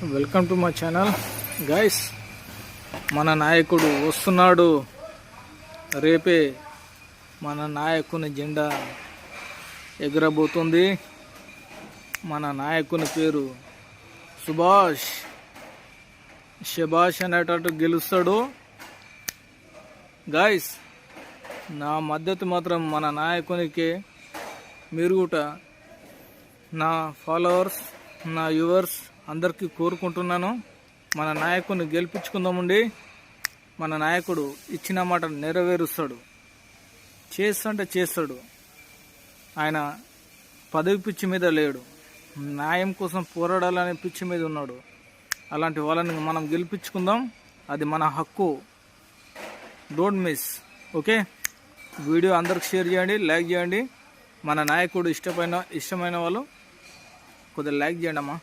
Welcome to my channel guys. మన నాయకుడు వస్తున్నాడు. రేపే మన నాయకుని జెండా ఎగరబోతుంది. మన నాయకుని పేరు సుభాష్. శభాష్ అనేటట్టు గెలుస్తాడు. గైస్, నా మద్దతు మాత్రం మన నాయకునికే. మీరు కూడా నా ఫాలోవర్స్, నా వ్యూవర్స్ అందరికీ కోరుకుంటున్నాను. మన నాయకుని గెలిపించుకుందామండి. మన నాయకుడు ఇచ్చిన మాట నెరవేరుస్తాడు. చేస్తుంటే చేస్తాడు. ఆయన పదవి పిచ్చి మీద లేడు, న్యాయం కోసం పోరాడాలనే పిచ్చి మీద ఉన్నాడు. అలాంటి వాళ్ళని మనం గెలిపించుకుందాం. అది మన హక్కు. Don't miss. ఓకే, వీడియో అందరికి షేర్ చేయండి, లైక్ చేయండి. మన నాయకుడు ఇష్టమైన వాళ్ళు కొద్దిగా లైక్ చేయండి అమ్మా.